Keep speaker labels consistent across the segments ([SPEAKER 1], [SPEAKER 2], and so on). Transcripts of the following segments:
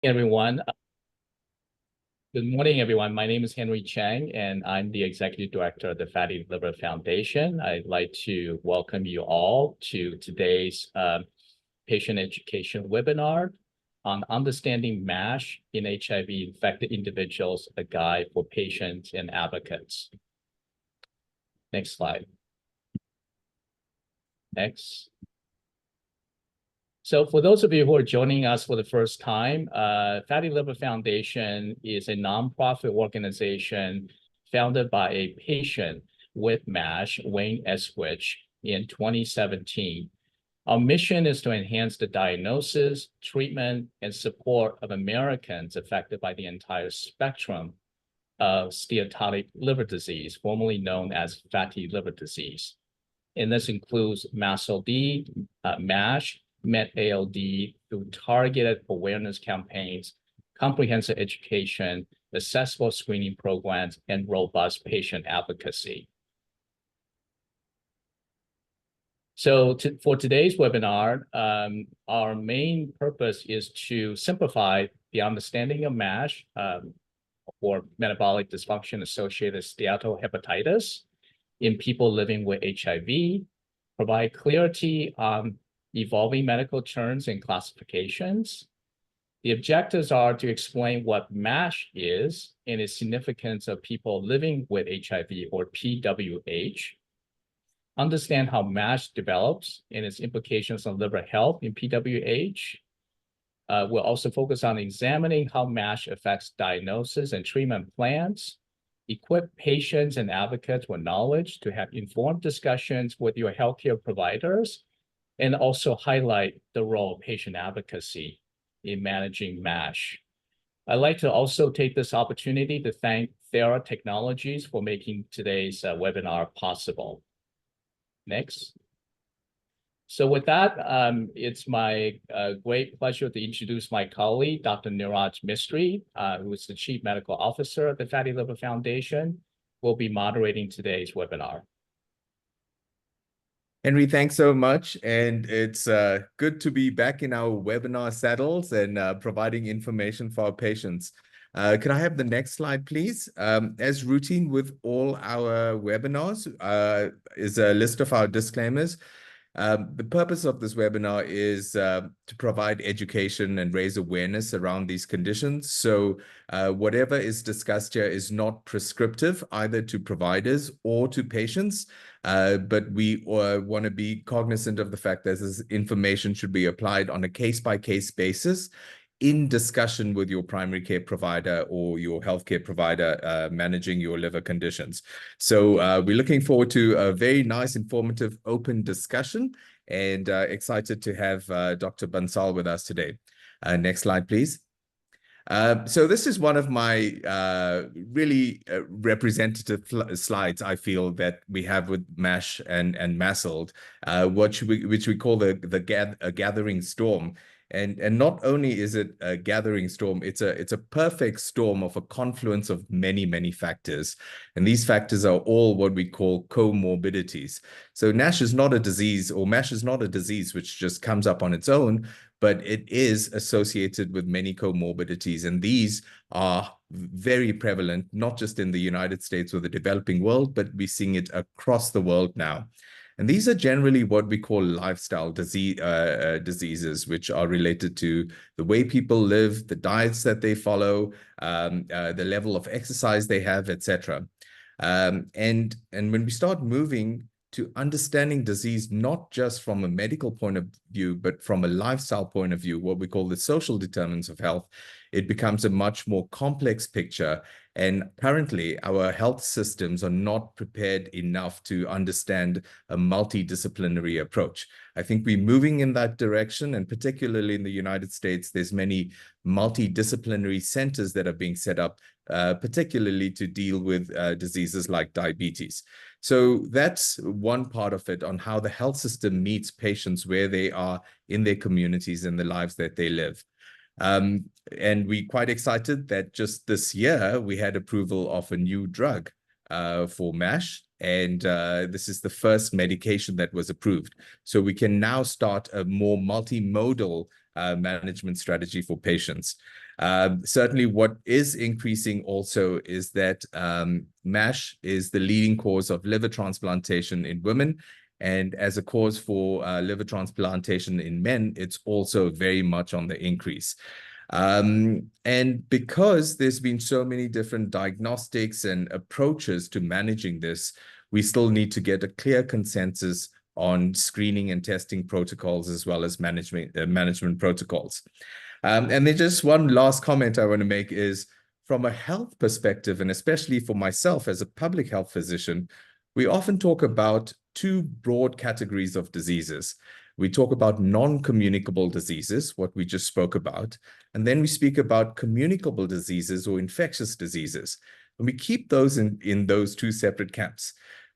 [SPEAKER 1] Everyone. Good morning, everyone. My name is Henry Chang, and I'm the Executive Director of the Fatty Liver Foundation. I'd like to welcome you all to today's patient education webinar on understanding MASH in HIV-infected individuals, a guide for patients and advocates. Next slide. Next. So for those of you who are joining us for the first time, Fatty Liver Foundation is a nonprofit organization founded by a patient with MASH, Wayne Eswich, in 2017. Our mission is to enhance the diagnosis, treatment, and support of Americans affected by the entire spectrum of steatohepatitis liver disease, formerly known as fatty liver disease. And this includes MASLD, MASH, MetALD through targeted awareness campaigns, comprehensive education, accessible screening programs, and robust patient advocacy. So for today's webinar, our main purpose is to simplify the understanding of MASH or metabolic dysfunction-associated steatohepatitis in people living with HIV, provide clarity on evolving medical terms and classifications. The objectives are to explain what MASH is and its significance of people living with HIV or PWH, understand how MASH develops and its implications on liver health in PWH. We'll also focus on examining how MASH affects diagnosis and treatment plans, equip patients and advocates with knowledge to have informed discussions with your healthcare providers, and also highlight the role of patient advocacy in managing MASH. I'd like to also take this opportunity to thank Thera Technologies for making today's webinar possible. Next. So with that, it's my great pleasure to introduce my colleague, Dr. Niraj Mistry, who is the Chief Medical Officer of the Fatty Liver Foundation, will be moderating today's webinar.
[SPEAKER 2] Henry, thanks so much. And it's good to be back in our webinar saddles and providing information for our patients. Can I have the next slide, please? As routine with all our webinars is a list of our disclaimers. The purpose of this webinar is to provide education and raise awareness around these conditions. So whatever is discussed here is not prescriptive either to providers or to patients, but we want to be cognizant of the fact that this information should be applied on a case-by-case basis in discussion with your primary care provider or your healthcare provider managing your liver conditions. So we're looking forward to a very nice, informative, open discussion, and excited to have Dr. Bansal with us today. Next slide, please. So this is one of my really representative slides, I feel, that we have with MASH and MASLD, which we call a gathering storm. And not only is it a gathering storm, it's a perfect storm of a confluence of many factors. And these factors are all what we call comorbidities. So NASH is not a disease, or MASH is not a disease which just comes up on its own, but it is associated with many comorbidities. And these are very prevalent, not just in the United States or the developing world, but we're seeing it across the world now. And these are generally what we call lifestyle diseases, which are related to the way people live, the diets that they follow, the level of exercise they have, etc. And when we start moving to understanding disease, not just from a medical point of view, but from a lifestyle point of view, what we call the social determinants of health, it becomes a much more complex picture. And currently, our health systems are not prepared enough to understand a multidisciplinary approach. I think we're moving in that direction, and particularly in the United States, there's many multidisciplinary centers that are being set up, particularly to deal with diseases like diabetes. So that's one part of it, on how the health system meets patients where they are in their communities and the lives that they live. And we're quite excited that just this year we had approval of a new drug for MASH, and this is the first medication that was approved. So we can now start a more multimodal management strategy for patients. Certainly what is increasing also is that MASH is the leading cause of liver transplantation in women. And as a cause for liver transplantation in men, it's also very much on the increase. And because there's been so many different diagnostics and approaches to managing this, we still need to get a clear consensus on screening and testing protocols as well as management protocols. And then just one last comment I want to make is from a health perspective, and especially for myself as a public health physician, we often talk about two broad categories of diseases. We talk about non-communicable diseases, what we just spoke about, and then we speak about communicable diseases or infectious diseases. And we keep those in those two separate camps.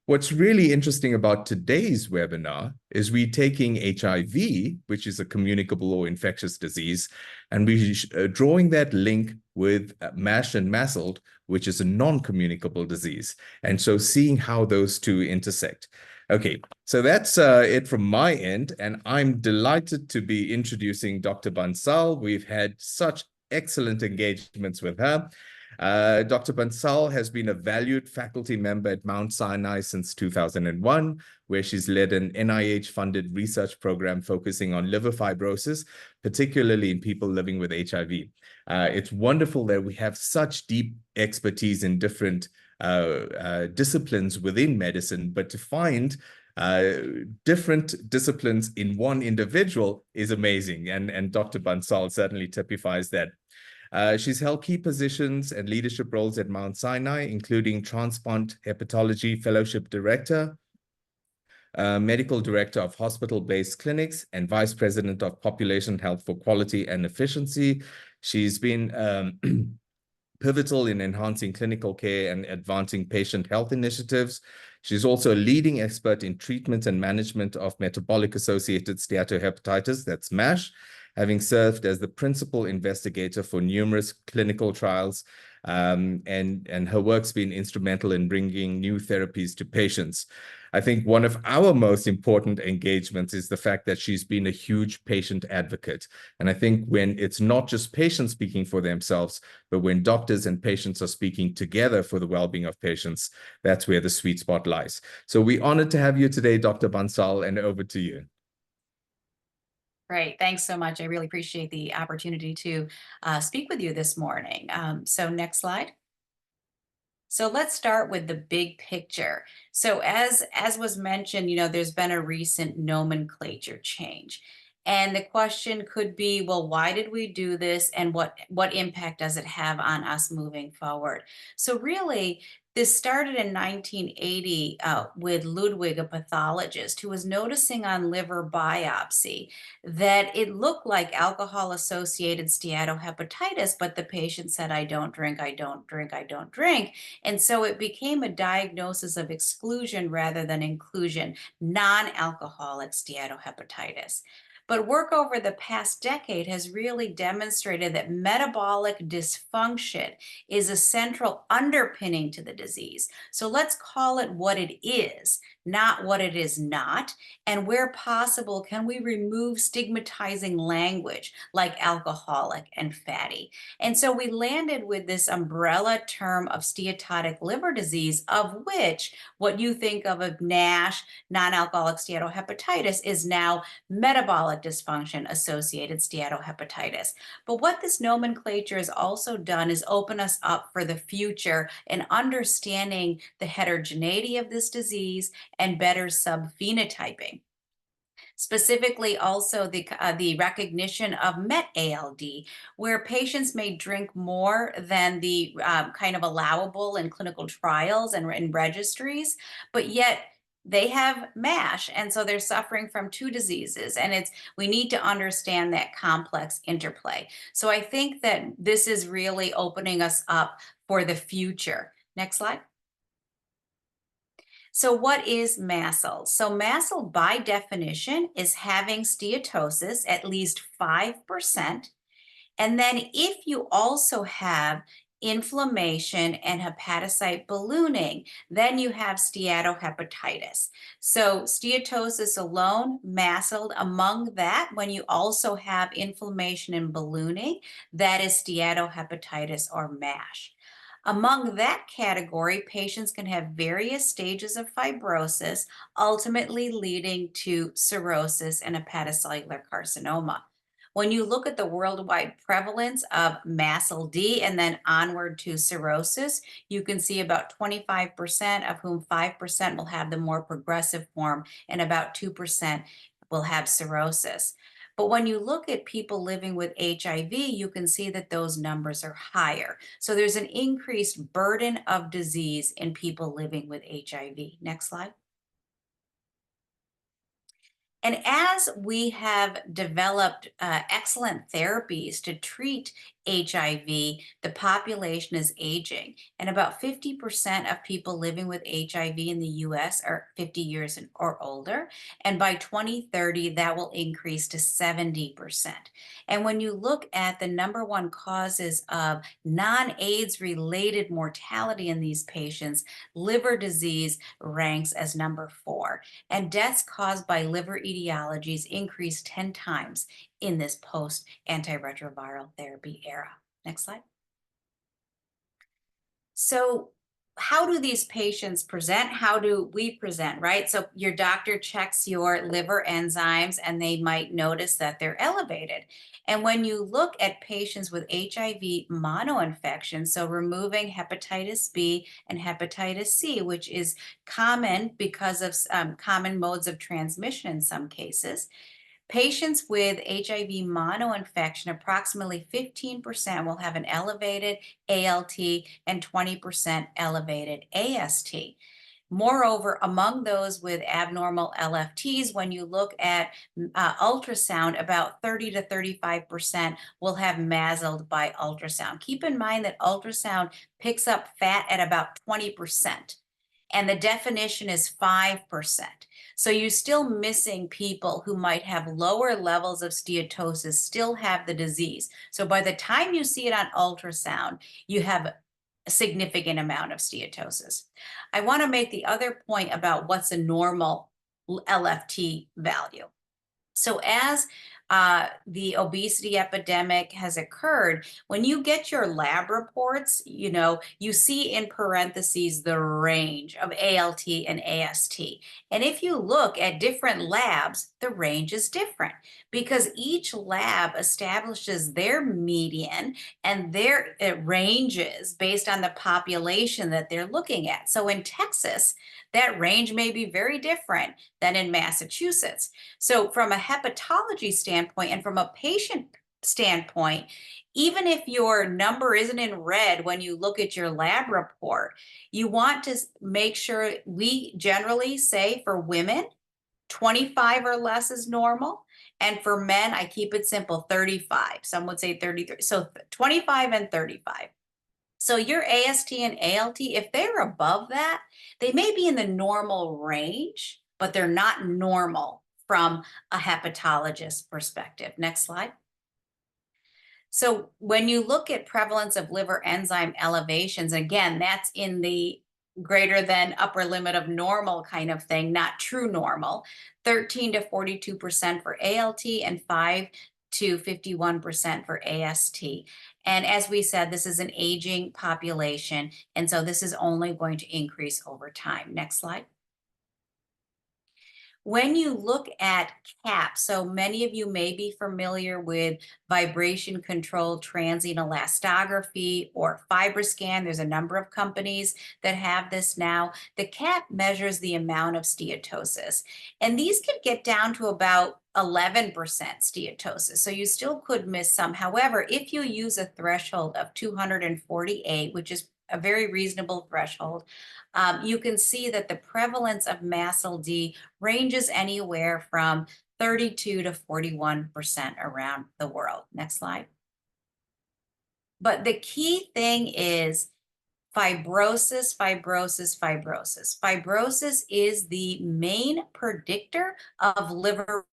[SPEAKER 2] What's really interesting about today's webinar is we're taking HIV, which is a communicable or infectious disease, and we're drawing that link with MASH and MASLD, which is a non-communicable disease. And so seeing how those two intersect. Okay, so that's it from my end, and I'm delighted to be introducing Dr. Bansal. We've had such excellent engagements with her. Dr. Bansal has been a valued faculty member at Mount Sinai since 2001, where she's led an NIH-funded research program focusing on liver fibrosis, particularly in people living with HIV. It's wonderful that we have such deep expertise in different disciplines within medicine, but to find different disciplines in one individual is amazing. And Dr. Bansal certainly typifies that. She's held key positions and leadership roles at Mount Sinai, including Transplant Hepatology Fellowship Director, Medical Director of Hospital-Based Clinics, and Vice President of Population Health for Quality and Efficiency. She's been pivotal in enhancing clinical care and advancing patient health initiatives. She's also a leading expert in treatment and management of metabolic-associated steatohepatitis, that's MASH, having served as the principal investigator for numerous clinical trials, and her work's been instrumental in bringing new therapies to patients. I think one of our most important engagements is the fact that she's been a huge patient advocate. And I think when it's not just patients speaking for themselves, but when doctors and patients are speaking together for the well-being of patients, that's where the sweet spot lies. So we're honored to have you today, Dr. Bansal, and over to you.
[SPEAKER 3] Great. Thanks so much. I really appreciate the opportunity to speak with you this morning. So next slide. So let's start with the big picture. So as was mentioned, there's been a recent nomenclature change. And the question could be, well, why did we do this, and what impact does it have on us moving forward? So really, this started in 1980 with Ludwig, a pathologist, who was noticing on liver biopsy that it looked like alcohol-associated steatohepatitis, but the patient said, I don't drink, I don't drink, I don't drink. And so it became a diagnosis of exclusion rather than inclusion, non-alcoholic steatohepatitis. But work over the past decade has really demonstrated that metabolic dysfunction is a central underpinning to the disease. So let's call it what it is, not what it is not. And where possible, can we remove stigmatizing language like alcoholic and fatty? And so we landed with this umbrella term of steatotic liver disease, of which what you think of NASH, non-alcoholic steatohepatitis, is now metabolic dysfunction-associated steatohepatitis. But what this nomenclature has also done is open us up for the future in understanding the heterogeneity of this disease and better subphenotyping. Specifically also the recognition of MET-ALD, where patients may drink more than the kind of allowable in clinical trials and in registries, but yet they have MASH, and so they're suffering from two diseases, and we need to understand that complex interplay. So I think that this is really opening us up for the future. Next slide. So what is MASLD? So MASLD, by definition, is having steatosis at least 5%. And then if you also have inflammation, and hepatocyte ballooning, then you have steatohepatitis. So steatosis alone, mast cell, among that, when you also have inflammation and ballooning, that is steatohepatitis or MASH. Among that category, patients can have various stages of fibrosis, ultimately leading to cirrhosis and hepatocellular carcinoma. When you look at the worldwide prevalence of MASLD and then onward to cirrhosis, you can see about 25%, of whom 5% will have the more progressive form, and about 2% will have cirrhosis. But when you look at people living with HIV, you can see that those numbers are higher. So there's an increased burden of disease in people living with HIV. Next slide. And as we have developed excellent therapies to treat HIV, the population is aging, and about 50% of people living with HIV in the US are 50 years or older, and by 2030, that will increase to 70%. And when you look at the number one causes of non-AIDS related mortality in these patients, liver disease ranks as number 4, and deaths caused by liver etiologies increased 10 times in this post-antiretroviral therapy era. Next slide. So how do these patients present? How do we present, right? So your doctor checks your liver enzymes and they might notice that they're elevated. And when you look at patients with HIV monoinfection, so removing hepatitis B and hepatitis C, which is common because of common modes of transmission in some cases, patients with HIV monoinfection, approximately 15% will have an elevated ALT and 20% elevated AST. Moreover, among those with abnormal LFTs, when you look at ultrasound, about 30 to 35% will have MASLD by ultrasound. Keep in mind that ultrasound picks up fat at about 20%. And the definition is 5%. So you're still missing people who might have lower levels of steatosis, still have the disease. So by the time you see it on ultrasound, you have a significant amount of steatosis. I want to make the other point about what's a normal LFT value. So as the obesity epidemic has occurred, when you get your lab reports, you see in parentheses the range of ALT and AST. And if you look at different labs, the range is different because each lab establishes their median and their ranges based on the population that they're looking at. So in Texas, that range may be very different than in Massachusetts. So from a hepatology standpoint and from a patient standpoint, even if your number isn't in red when you look at your lab report, you want to make sure, we generally say for women, 25 or less is normal. And for men, I keep it simple, 35. Some would say 33. So 25 and 35. So your AST and ALT, if they're above that, they may be in the normal range, but they're not normal from a hepatologist perspective. Next slide. So when you look at prevalence of liver enzyme elevations, again, that's in the greater than upper limit of normal kind of thing, not true normal, 13 to 42% for ALT and 5 to 51% for AST. And as we said, this is an aging population, and so this is only going to increase over time. Next slide. When you look at CAP, so many of you may be familiar with vibration-controlled transient elastography or FibroScan. There's a number of companies that have this now. The CAP measures the amount of steatosis, and these can get down to about 11% steatosis, so you still could miss some. However, if you use a threshold of 248, which is a very reasonable threshold, you can see that the prevalence of MASLD ranges anywhere from 32 to 41% around the world. Next slide. But the key thing is fibrosis, fibrosis, fibrosis. Fibrosis is the main predictor of liver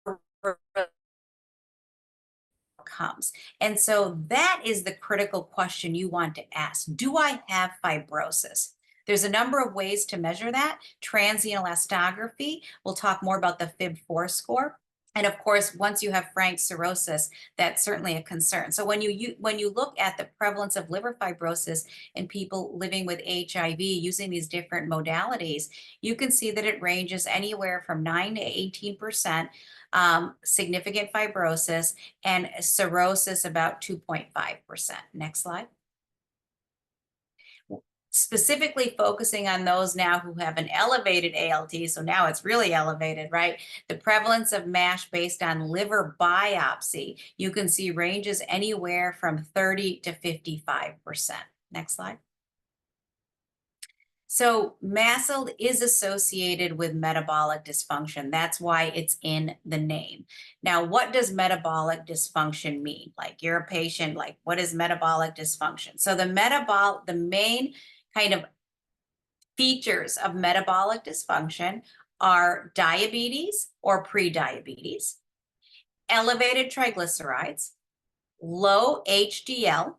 [SPEAKER 3] outcomes. And so that is the critical question you want to ask. Do I have fibrosis? There's a number of ways to measure that. Transient elastography, we'll talk more about the FIB-4 score. And of course, once you have frank cirrhosis, that's certainly a concern. So when you look at the prevalence of liver fibrosis in people living with HIV using these different modalities, you can see that it ranges anywhere from 9 to 18%, significant fibrosis, and cirrhosis about 2.5%. Next slide. Specifically focusing on those now who have an elevated ALT, so now it's really elevated, right? The prevalence of MASH based on liver biopsy, you can see ranges anywhere from 30 to 55%. Next slide. So MASLD is associated with metabolic dysfunction. That's why it's in the name. Now, what does metabolic dysfunction mean? Like, you're a patient, like, what is metabolic dysfunction? So the main kind of features of metabolic dysfunction are diabetes or prediabetes, elevated triglycerides, low HDL,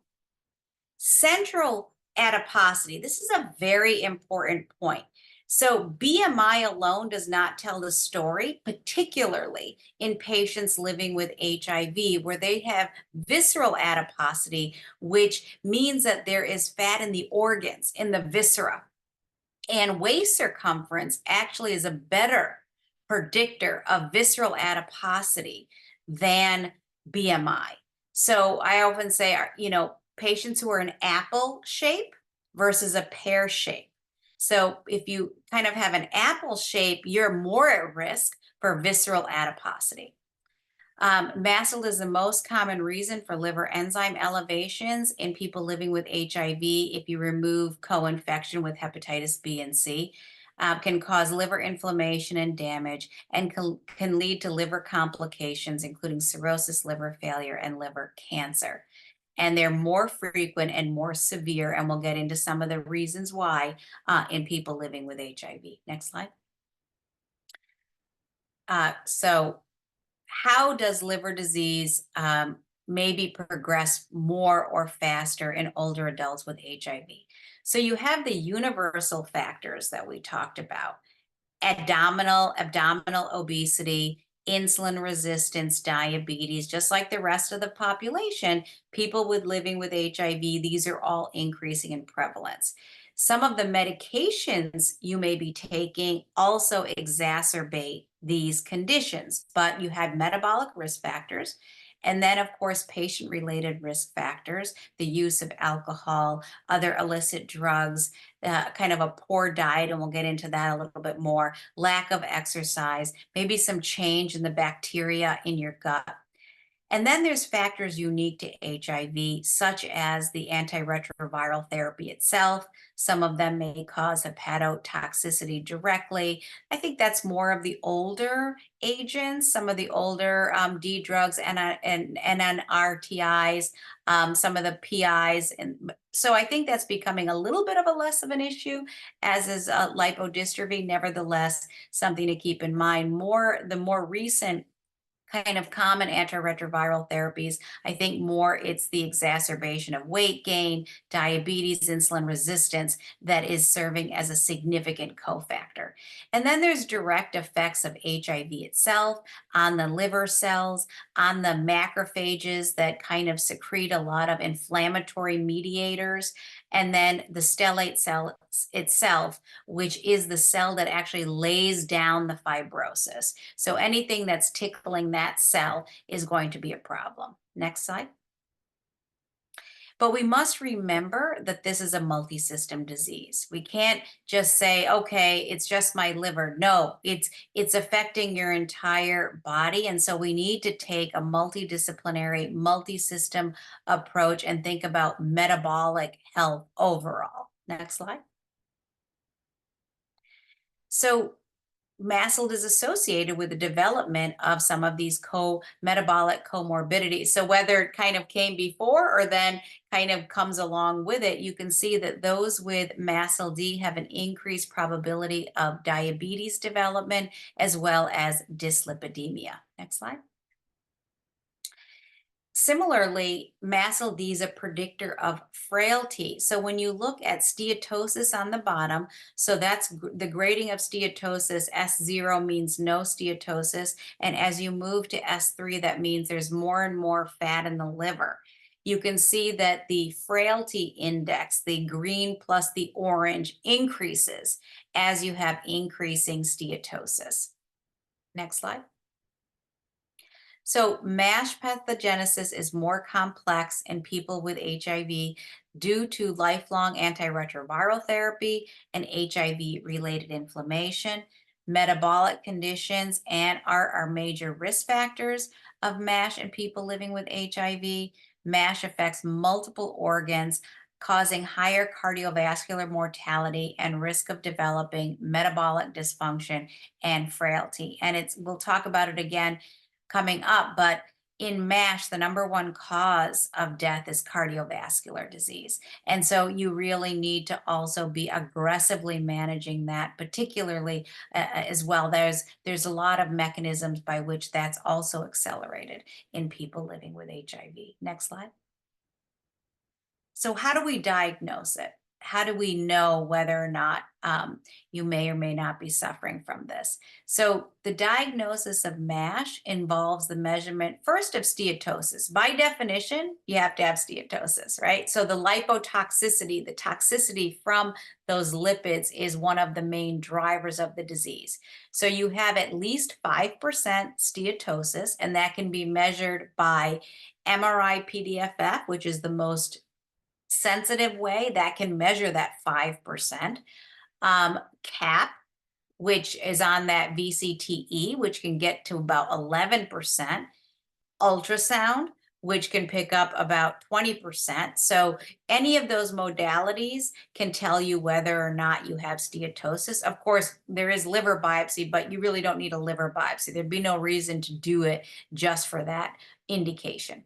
[SPEAKER 3] central adiposity. This is a very important point. So BMI alone does not tell the story, particularly in patients living with HIV, where they have visceral adiposity, which means that there is fat in the organs, in the viscera. And waist circumference actually is a better predictor of visceral adiposity than BMI. So I often say, patients who are an apple shape versus a pear shape. So if you kind of have an apple shape, you're more at risk for visceral adiposity. MASLD is the most common reason for liver enzyme elevations in people living with HIV. If you remove co-infection with hepatitis B and C, can cause liver inflammation and damage, and can lead to liver complications, including cirrhosis, liver failure, and liver cancer. And they're more frequent and more severe, and we'll get into some of the reasons why in people living with HIV. Next slide. So how does liver disease maybe progress more or faster in older adults with HIV? So you have the universal factors that we talked about: abdominal obesity, insulin resistance, diabetes. Just like the rest of the population, people living with HIV, these are all increasing in prevalence. Some of the medications you may be taking also exacerbate these conditions, but you have metabolic risk factors. And then, of course, patient-related risk factors, the use of alcohol, other illicit drugs, kind of a poor diet, and we'll get into that a little bit more, lack of exercise, maybe some change in the bacteria in your gut. And then there's factors unique to HIV, such as the antiretroviral therapy itself. Some of them may cause hepatotoxicity directly. I think that's more of the older agents, some of the older D drugs and NRTIs, some of the PIs. And so I think that's becoming a little bit of a less of an issue, as is lipodystrophy. Nevertheless, something to keep in mind. The more recent kind of common antiretroviral therapies, I think more it's the exacerbation of weight gain, diabetes, insulin resistance that is serving as a significant cofactor. And then there's direct effects of HIV itself on the liver cells, on the macrophages that kind of secrete a lot of inflammatory mediators, and then the stellate cell itself, which is the cell that actually lays down the fibrosis. So anything that's tickling that cell is going to be a problem. Next slide. But we must remember that this is a multi-system disease. We can't just say, okay, it's just my liver. No, it's affecting your entire body. And so we need to take a multidisciplinary, multi-system approach and think about metabolic health overall. Next slide. So MASLD is associated with the development of some of these metabolic comorbidities. So whether it kind of came before or then kind of comes along with it, you can see that those with MASLD have an increased probability of diabetes development as well as dyslipidemia. Next slide. Similarly, MASLD is a predictor of frailty. So when you look at steatosis on the bottom, so that's the grading of steatosis. S0 means no steatosis. And as you move to S3, that means there's more and more fat in the liver. You can see that the frailty index, the green plus the orange, increases as you have increasing steatosis. Next slide. So MASH pathogenesis is more complex in people with HIV due to lifelong antiretroviral therapy and HIV-related inflammation. Metabolic conditions and are major risk factors of MASH in people living with HIV. MASH affects multiple organs, causing higher cardiovascular mortality and risk of developing metabolic dysfunction and frailty. And we'll talk about it again coming up, but in MASH, the number one cause of death is cardiovascular disease. And so you really need to also be aggressively managing that, particularly as well. There's a lot of mechanisms by which that's also accelerated in people living with HIV. Next slide. So how do we diagnose it? How do we know whether or not you may or may not be suffering from this? So the diagnosis of MASH involves the measurement first of steatosis. By definition, you have to have steatosis, right? So the lipotoxicity, the toxicity from those lipids is one of the main drivers of the disease. So you have at least 5% steatosis, and that can be measured by MRI-PDFF, which is the most sensitive way that can measure that 5%. CAP, which is on that VCTE, which can get to about 11%. Ultrasound, which can pick up about 20%. So any of those modalities can tell you whether or not you have steatosis. Of course, there is liver biopsy, but you really don't need a liver biopsy. There'd be no reason to do it just for that indication.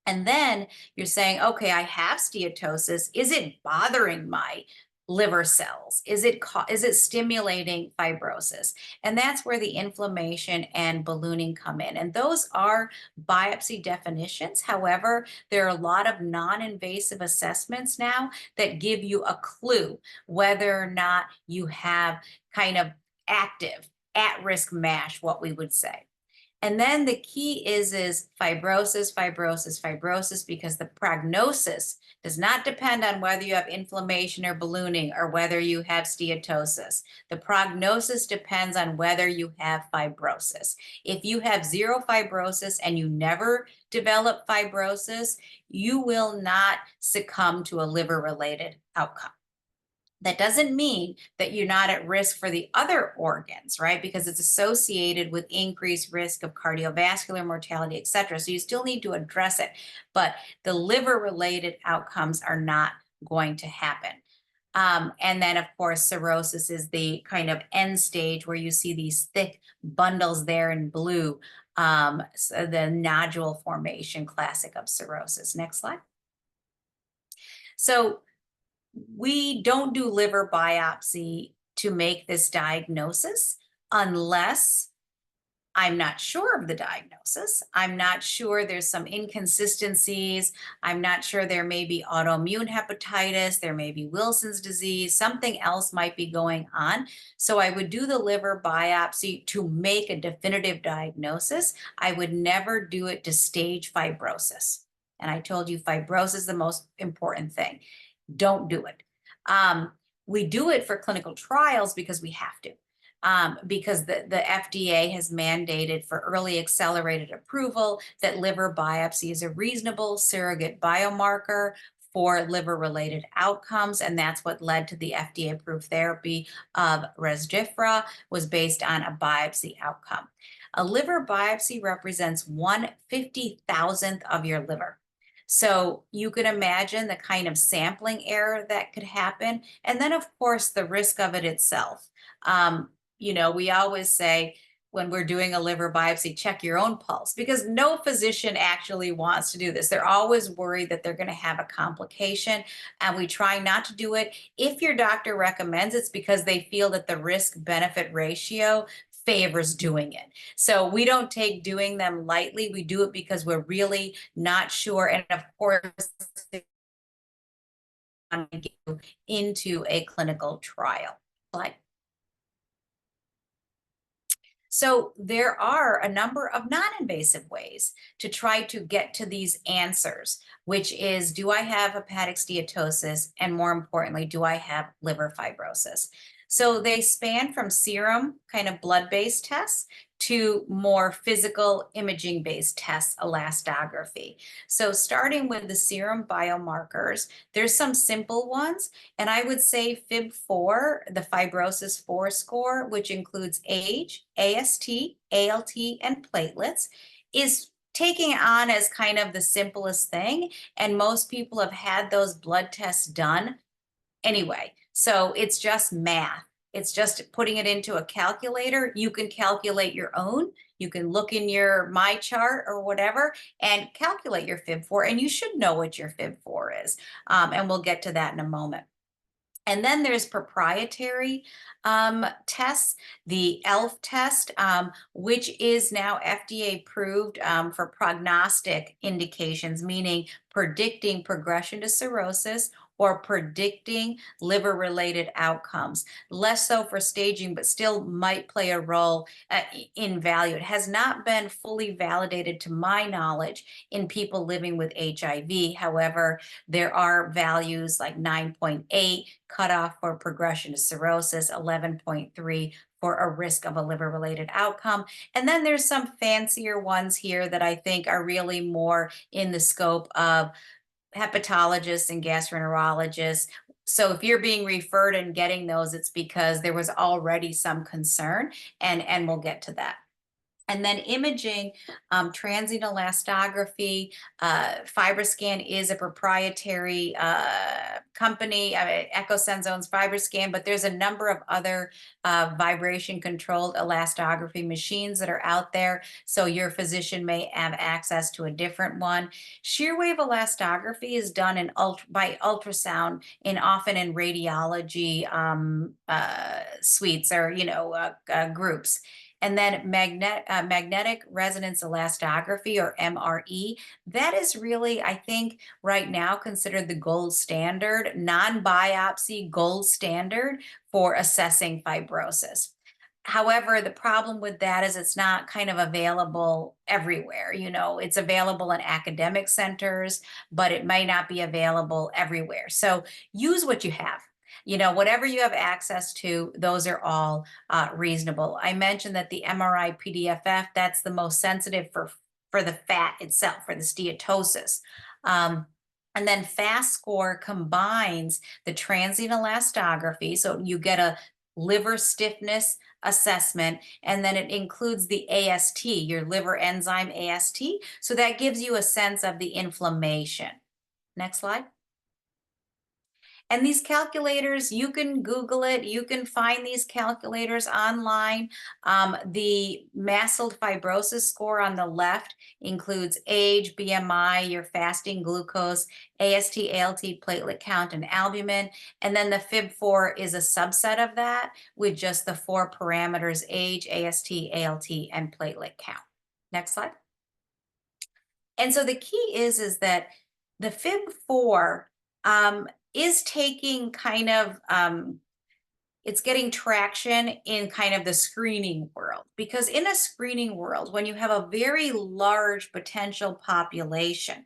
[SPEAKER 3] And then you're saying, okay, I have steatosis. Is it bothering my liver cells? Is it stimulating fibrosis? And that's where the inflammation and ballooning come in. And those are biopsy definitions. However, there are a lot of non-invasive assessments now that give you a clue whether or not you have kind of active at-risk MASH, what we would say. And then the key is fibrosis, fibrosis, fibrosis, because the prognosis does not depend on whether you have inflammation or ballooning or whether you have steatosis. The prognosis depends on whether you have fibrosis. If you have zero fibrosis and you never develop fibrosis, you will not succumb to a liver-related outcome. That doesn't mean that you're not at risk for the other organs, right? Because it's associated with increased risk of cardiovascular mortality, et cetera. So you still need to address it, but the liver-related outcomes are not going to happen. And then, of course, cirrhosis is the kind of end stage where you see these thick bundles there in blue, so the nodule formation, classic of cirrhosis. Next slide. So we don't do liver biopsy to make this diagnosis unless I'm not sure of the diagnosis. I'm not sure there's some inconsistencies. I'm not sure there may be autoimmune hepatitis. There may be Wilson's disease. Something else might be going on. So I would do the liver biopsy to make a definitive diagnosis. I would never do it to stage fibrosis. And I told you fibrosis is the most important thing. Don't do it. We do it for clinical trials because we have to, because the FDA has mandated for early accelerated approval that liver biopsy is a reasonable surrogate biomarker for liver-related outcomes, and that's what led to the FDA-approved therapy of Rezdiffra, was based on a biopsy outcome. A liver biopsy represents 1/50,000th of your liver. So you can imagine the kind of sampling error that could happen. And then, of course, the risk of it itself. We always say when we're doing a liver biopsy, check your own pulse, because no physician actually wants to do this. They're always worried that they're going to have a complication, and we try not to do it. If your doctor recommends, it's because they feel that the risk-benefit ratio favors doing it. So we don't take doing them lightly. We do it because we're really not sure. And of course, into a clinical trial. Slide. So there are a number of non-invasive ways to try to get to these answers, which is, do I have hepatic steatosis? And more importantly, do I have liver fibrosis? So they span from serum, kind of blood-based tests, to more physical imaging-based tests, elastography. So starting with the serum biomarkers, there's some simple ones, and I would say FIB-4, the fibrosis 4 score, which includes age, AST, ALT, and platelets, is taking on as kind of the simplest thing, and most people have had those blood tests done anyway. So it's just math. It's just putting it into a calculator. You can calculate your own. You can look in your My Chart or whatever and calculate your FIB-4, and you should know what your FIB-4 is. And we'll get to that in a moment. And then there's proprietary tests, the ELF test, which is now FDA approved for prognostic indications, meaning predicting progression to cirrhosis or predicting liver-related outcomes. Less so for staging, but still might play a role in value. It has not been fully validated, to my knowledge, in people living with HIV. However, there are values like 9.8 cutoff for progression to cirrhosis, 11.3 for a risk of a liver-related outcome. And then there's some fancier ones here that I think are really more in the scope of hepatologists and gastroenterologists. So if you're being referred and getting those, it's because there was already some concern, and we'll get to that. And then imaging, transient elastography, FibroScan is a proprietary company. EchoSense owns FibroScan, but there's a number of other vibration-controlled elastography machines that are out there. So your physician may have access to a different one. Shear wave elastography is done by ultrasound, often in radiology suites or groups. And then magnetic resonance elastography, or MRE, that is really, I think, right now considered the gold standard, non-biopsy gold standard for assessing fibrosis. However, the problem with that is it's not kind of available everywhere. It's available in academic centers, but it may not be available everywhere. So use what you have. Whatever you have access to, those are all reasonable. I mentioned that the MRI PDFF, that's the most sensitive for the fat itself, for the steatosis. And then FAST score combines the transient elastography, so you get a liver stiffness assessment, and then it includes the AST, your liver enzyme AST, so that gives you a sense of the inflammation. Next slide. And these calculators, you can Google it. You can find these calculators online. The MASLD fibrosis score on the left includes age, BMI, your fasting glucose, AST, ALT, platelet count, and albumin. And then the FIB-4 is a subset of that with just the 4 parameters: age, AST, ALT, and platelet count. Next slide. And so the key is that the FIB-4 is taking kind of, it's getting traction in kind of the screening world, because in a screening world, when you have a very large potential population,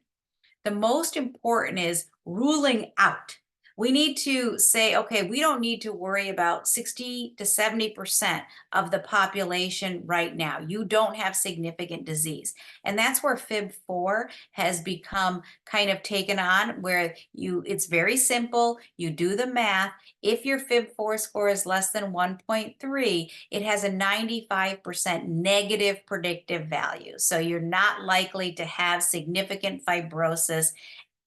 [SPEAKER 3] the most important is ruling out. We need to say, okay, we don't need to worry about 60 to 70% of the population right now. You don't have significant disease. And that's where FIB-4 has become kind of taken on, where it's very simple. You do the math. If your FIB-4 score is less than 1.3, it has a 95% negative predictive value. So you're not likely to have significant fibrosis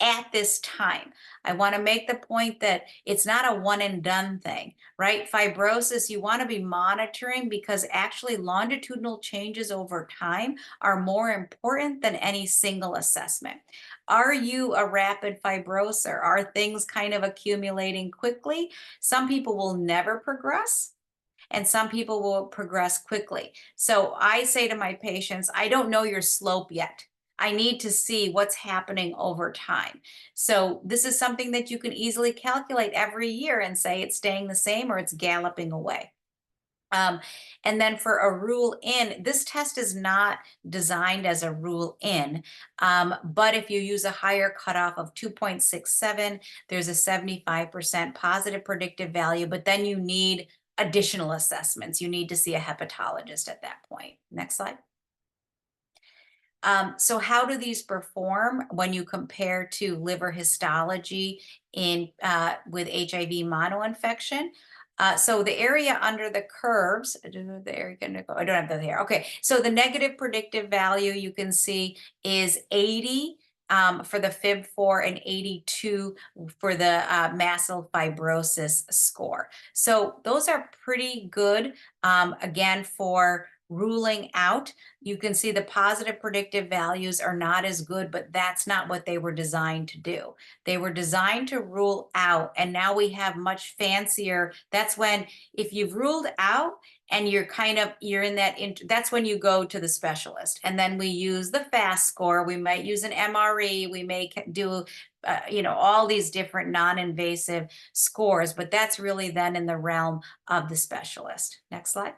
[SPEAKER 3] at this time. I want to make the point that it's not a one and done thing, right? Fibrosis, you want to be monitoring, because actually longitudinal changes over time are more important than any single assessment. Are you a rapid fibroser? Are things kind of accumulating quickly? Some people will never progress, and some people will progress quickly. So I say to my patients, I don't know your slope yet. I need to see what's happening over time. So this is something that you can easily calculate every year and say it's staying the same or it's galloping away. And then for a rule in, this test is not designed as a rule in, but if you use a higher cutoff of 2.67, there's a 75% positive predictive value, but then you need additional assessments. You need to see a hepatologist at that point. Next slide. So how do these perform when you compare to liver histology in with HIV monoinfection? So the area under the curves, I don't have that here. Okay, so the negative predictive value you can see is 80 for the FIB4 and 82 for the mast cell fibrosis score. So those are pretty good, again, for ruling out. You can see the positive predictive values are not as good, but that's not what they were designed to do. They were designed to rule out, and now we have much fancier. That's when, if you've ruled out and you're in that, that's when you go to the specialist. And then we use the FAST score. We might use an MRE. We may do all these different non-invasive scores, but that's really then in the realm of the specialist. Next slide.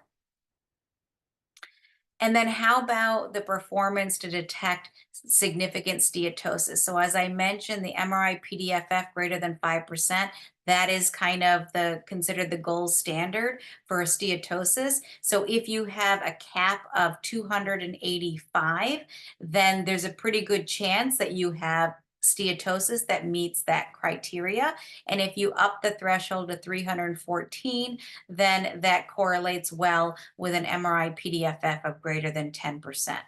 [SPEAKER 3] And then how about the performance to detect significant steatosis? So as I mentioned, the MRI-PDFF greater than 5%, that is kind of considered the gold standard for steatosis. So if you have a cap of 285, then there's a pretty good chance that you have steatosis that meets that criteria. And if you up the threshold to 314, then that correlates well with an MRI-PDFF of greater than 10%.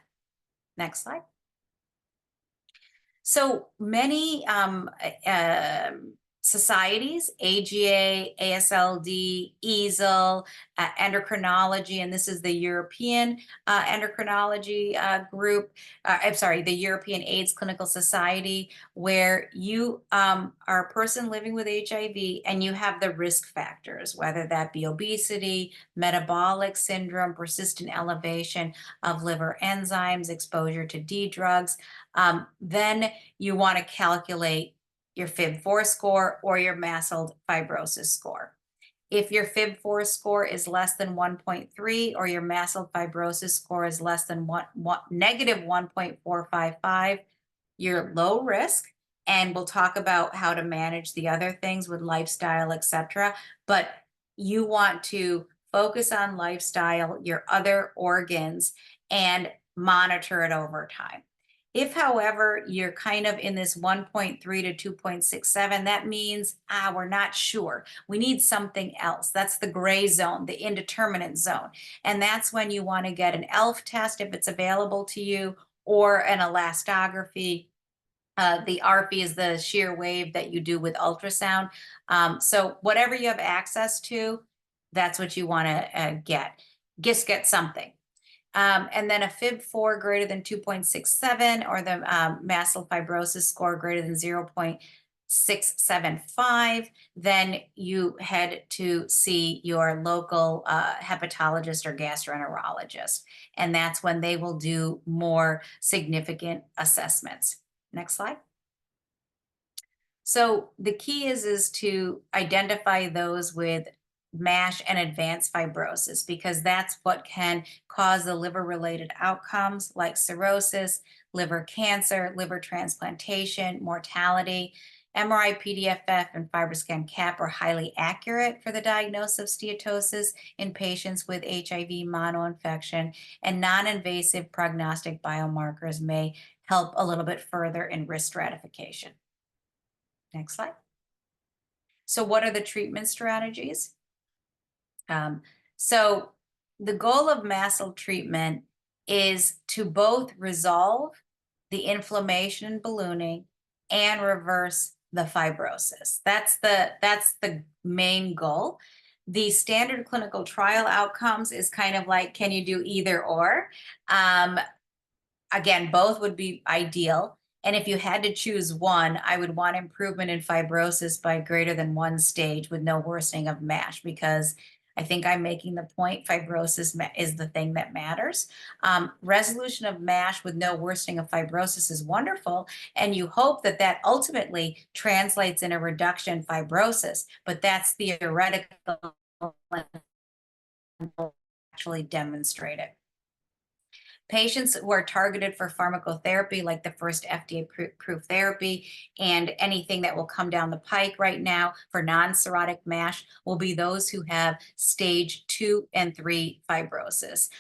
[SPEAKER 3] Next slide. So many societies, AGA, ASLD, EASL, endocrinology, and this is the European endocrinology group, I'm sorry, the European AIDS Clinical Society, where you are a person living with HIV and you have the risk factors, whether that be obesity, metabolic syndrome, persistent elevation of liver enzymes, exposure to D drugs, then you want to calculate your FIB4 score or your mast cell fibrosis score. If your FIB4 score is less than 1.3 or your mast cell fibrosis score is less than negative 1.455, you're low risk. And we'll talk about how to manage the other things with lifestyle, etc. But you want to focus on lifestyle, your other organs, and monitor it over time. If, however, you're kind of in this 1.3 to 2.67, that means, we're not sure. We need something else. That's the gray zone, the indeterminate zone. And that's when you want to get an ELF test if it's available to you, or an elastography. The ARFI is the shear wave that you do with ultrasound. So whatever you have access to, that's what you want to get. Just get something. And then a FIB4 greater than 2.67 or the mast cell fibrosis score greater than 0.675, then you head to see your local hepatologist or gastroenterologist. And that's when they will do more significant assessments. Next slide. So the key is to identify those with MASH and advanced fibrosis, because that's what can cause the liver-related outcomes like cirrhosis, liver cancer, liver transplantation, mortality. MRI-PDFF and FibroScan CAP are highly accurate for the diagnosis of steatosis in patients with HIV monoinfection, and non-invasive prognostic biomarkers may help a little bit further in risk stratification. Next slide. So what are the treatment strategies? So the goal of mast cell treatment is to both resolve the inflammation and ballooning and reverse the fibrosis. That's the main goal. The standard clinical trial outcomes is kind of like, can you do either or? Again, both would be ideal. And if you had to choose one, I would want improvement in fibrosis by greater than 1 stage with no worsening of MASH, because I think I'm making the point, fibrosis is the thing that matters. Resolution of MASH with no worsening of fibrosis is wonderful, and you hope that that ultimately translates in a reduction in fibrosis, but that's theoretical, actually demonstrate it. Patients who are targeted for pharmacotherapy, like the first FDA-approved therapy, and anything that will come down the pike right now for non-cirrhotic MASH will be those who have stage 2 and 3 fibrosis.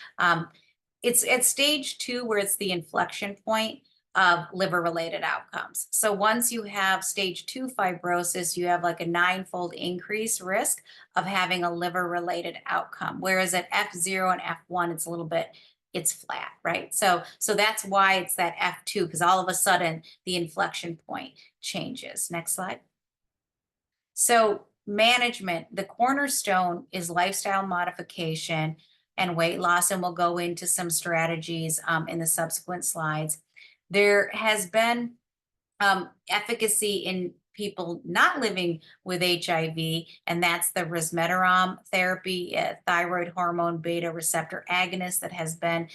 [SPEAKER 3] It's at stage 2 where it's the inflection point of liver-related outcomes. So once you have stage 2 fibrosis, you have like a 9-fold increase risk of having a liver-related outcome. Whereas at F0 and F1, it's a little bit, it's flat, right? So that's why it's that F2, because all of a sudden the inflection point changes. Next slide. So management, the cornerstone is lifestyle modification and weight loss, and we'll go into some strategies in the subsequent slides. There has been efficacy in people not living with HIV, and that's the resmetirom therapy, thyroid hormone beta receptor agonist that has been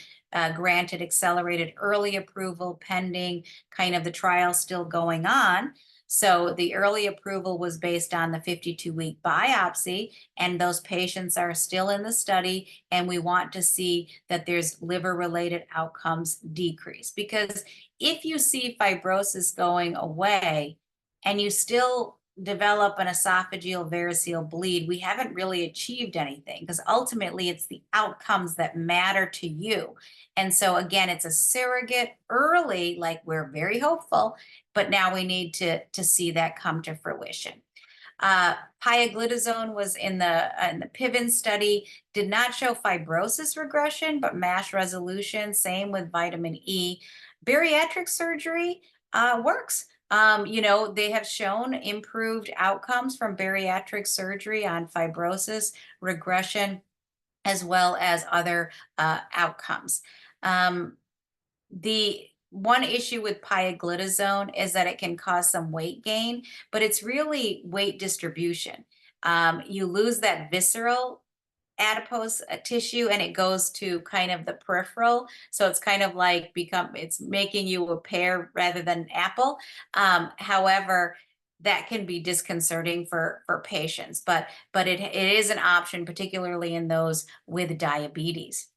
[SPEAKER 3] granted accelerated early approval pending kind of the trial still going on. So the early approval was based on the 52-week biopsy, and those patients are still in the study, and we want to see that there's liver-related outcomes decrease. Because if you see fibrosis going away and you still develop an esophageal variceal bleed, we haven't really achieved anything, because ultimately it's the outcomes that matter to you. And so again, it's a surrogate early, like we're very hopeful, but now we need to see that come to fruition. Pioglitazone was in the PIVN study, did not show fibrosis regression, but MASH resolution, same with vitamin E. Bariatric surgery works. You know, they have shown improved outcomes from bariatric surgery on fibrosis regression, as well as other outcomes. The one issue with pioglitazone is that it can cause some weight gain, but it's really weight distribution. You lose that visceral adipose tissue and it goes to kind of the peripheral. So it's kind of like it's making you a pear rather than an apple. However, that can be disconcerting for patients, but it is an option, particularly in those with diabetes.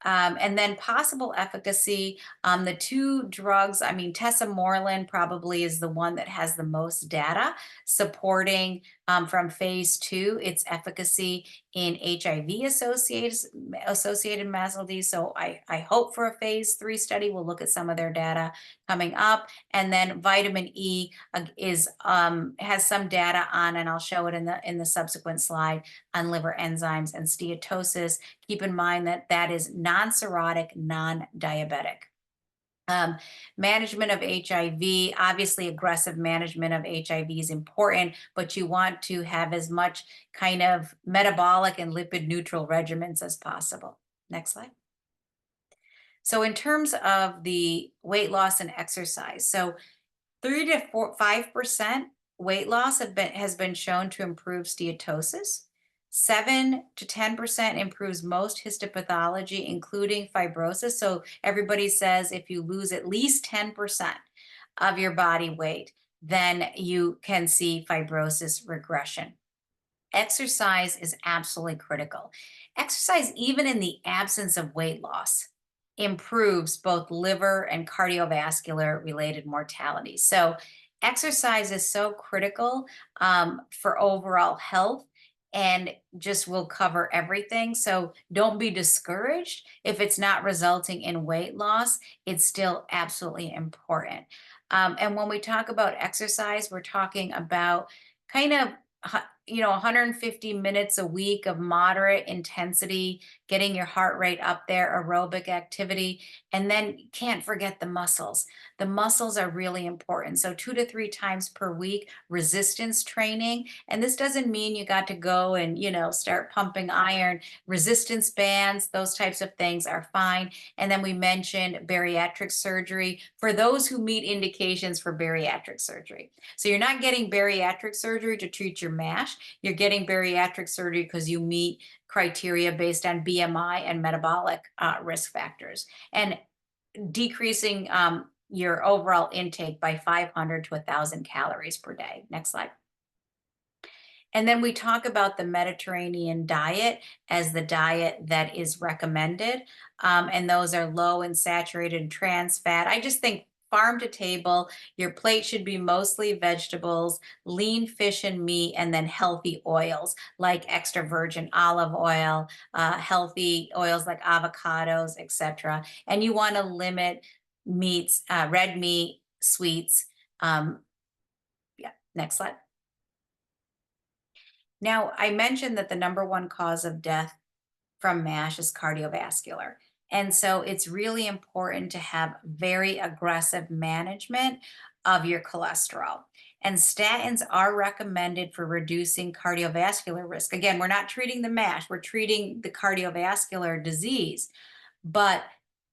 [SPEAKER 3] And then possible efficacy, the two drugs, I mean, tesamorelin probably is the one that has the most data supporting from phase 2 its efficacy in HIV-associated mast cell disease. So I hope for a phase 3 study. We'll look at some of their data coming up. And then vitamin E has some data on, and I'll show it in the subsequent slide, on liver enzymes and steatosis. Keep in mind that that is non-cirrhotic, non-diabetic. Management of HIV, obviously aggressive management of HIV is important, but you want to have as much kind of metabolic and lipid neutral regimens as possible. Next slide. So in terms of the weight loss and exercise, so 3 to 5% weight loss has been shown to improve steatosis. 7 to 10% improves most histopathology, including fibrosis. So everybody says if you lose at least 10% of your body weight, then you can see fibrosis regression. Exercise is absolutely critical. Exercise, even in the absence of weight loss, improves both liver and cardiovascular related mortality. So exercise is so critical for overall health, and just will cover everything. So don't be discouraged if it's not resulting in weight loss. It's still absolutely important. And when we talk about exercise, we're talking about kind of 150 minutes a week of moderate intensity, getting your heart rate up there, aerobic activity, and then can't forget the muscles. The muscles are really important. So 2 to 3 times per week, resistance training. And this doesn't mean you got to go and, start pumping iron. Resistance bands, those types of things are fine. And then we mentioned bariatric surgery for those who meet indications for bariatric surgery. So you're not getting bariatric surgery to treat your MASH. MASH, you're getting bariatric surgery because you meet criteria based on BMI and metabolic risk factors, and decreasing your overall intake by 500 to 1,000 calories per day. Next slide. And then we talk about the Mediterranean diet as the diet that is recommended. And those are low in saturated and trans fat. I just think farm to table, your plate should be mostly vegetables, lean fish and meat, and then healthy oils like extra virgin olive oil, healthy oils like avocados, etc. And you want to limit meats, red meat, sweets. Yeah, next slide. Now, I mentioned that the #1 cause of death from MASH is cardiovascular. And so it's really important to have very aggressive management of your cholesterol. And statins are recommended for reducing cardiovascular risk. Again, we're not treating the MASH, we're treating the cardiovascular disease. But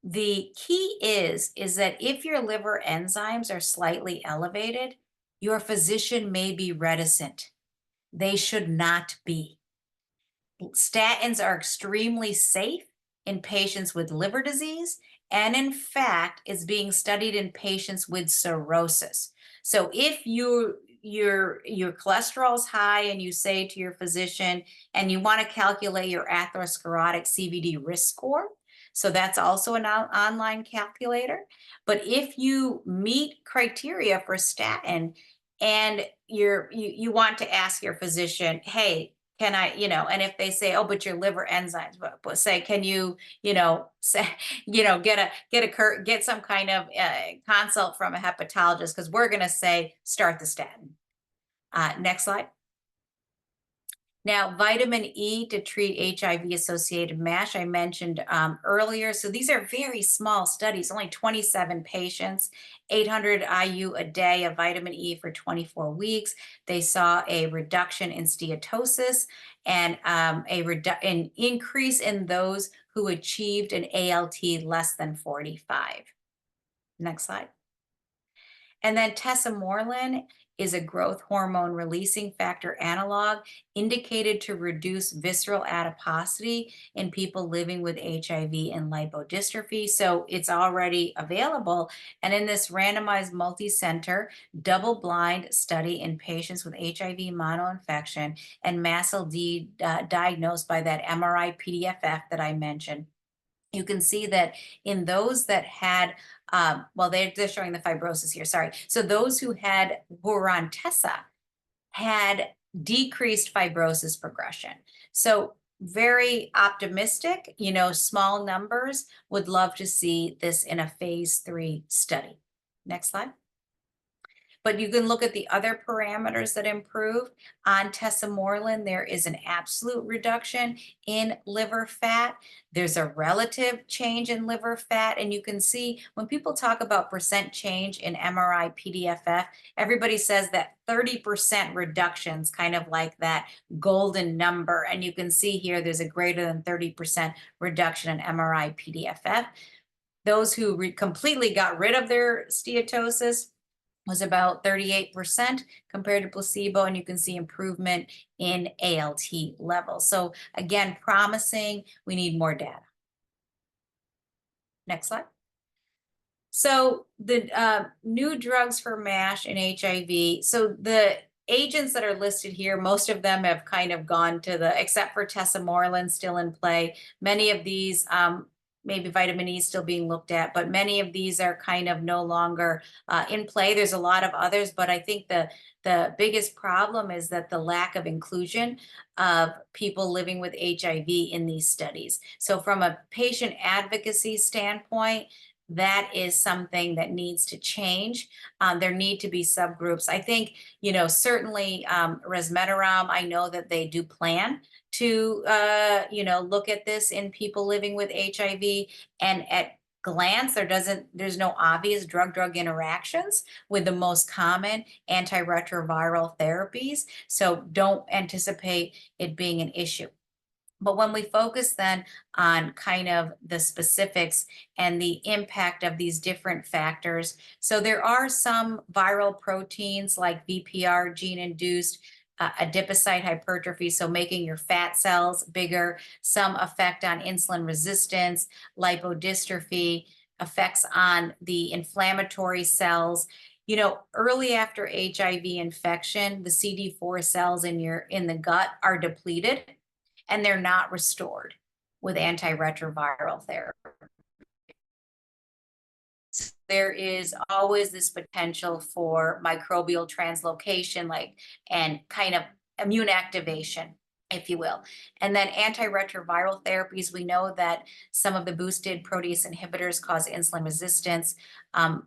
[SPEAKER 3] the key is that if your liver enzymes are slightly elevated, your physician may be reticent. They should not be. Statins are extremely safe in patients with liver disease, and in fact, is being studied in patients with cirrhosis. So if your cholesterol is high and you say to your physician and you want to calculate your atherosclerotic CVD risk score, so that's also an online calculator. But if you meet criteria for statin and you want to ask your physician, hey, can I, and if they say, oh, but your liver enzymes, but say, can you, say, get some kind of consult from a hepatologist, because we're going to say, start the statin. Next slide. Now, vitamin E to treat HIV-associated MASH, I mentioned earlier. So these are very small studies, only 27 patients, 800 IU a day of vitamin E for 24 weeks. They saw a reduction in steatosis and an increase in those who achieved an ALT less than 45. Next slide. And then tesamorelin is a growth hormone releasing factor analog indicated to reduce visceral adiposity in people living with HIV and lipodystrophy. So it's already available. And in this randomized multi-center double-blind study in patients with HIV monoinfection and MASLD diagnosed by that MRI PDFF that I mentioned, you can see that in those that had, well, they're showing the fibrosis here, sorry. So those who were on Tessa had decreased fibrosis progression. So very optimistic, small numbers, would love to see this in a phase 3 study. Next slide. But you can look at the other parameters that improve. On tesamorelin, there is an absolute reduction in liver fat. There's a relative change in liver fat. And you can see when people talk about percent change in MRI PDFF, everybody says that 30% reductions, kind of like that golden number. And you can see here, there's a greater than 30% reduction in MRI PDFF. Those who completely got rid of their steatosis was about 38% compared to placebo, and you can see improvement in ALT levels. So again, promising. We need more data. Next slide. So the new drugs for MASH and HIV. So the agents that are listed here, most of them have kind of gone to except for tesamorelin still in play. Many of these, maybe vitamin E still being looked at, but many of these are kind of no longer in play. There's a lot of others, but I think the biggest problem is that the lack of inclusion of people living with HIV in these studies. So from a patient advocacy standpoint, that is something that needs to change. There need to be subgroups. I think, certainly resmetirom, I know that they do plan to, look at this in people living with HIV, and at glance, there's no obvious drug-drug interactions with the most common antiretroviral therapies. So don't anticipate it being an issue. But when we focus then on kind of the specifics and the impact of these different factors, so there are some viral proteins like VPR gene-induced adipocyte hypertrophy, so making your fat cells bigger, some effect on insulin resistance, lipodystrophy, effects on the inflammatory cells. You know, early after HIV infection, the CD4 cells in the gut are depleted and they're not restored with antiretroviral therapy. There is always this potential for microbial translocation, and kind of immune activation, if you will. And then antiretroviral therapies, we know that some of the boosted protease inhibitors cause insulin resistance.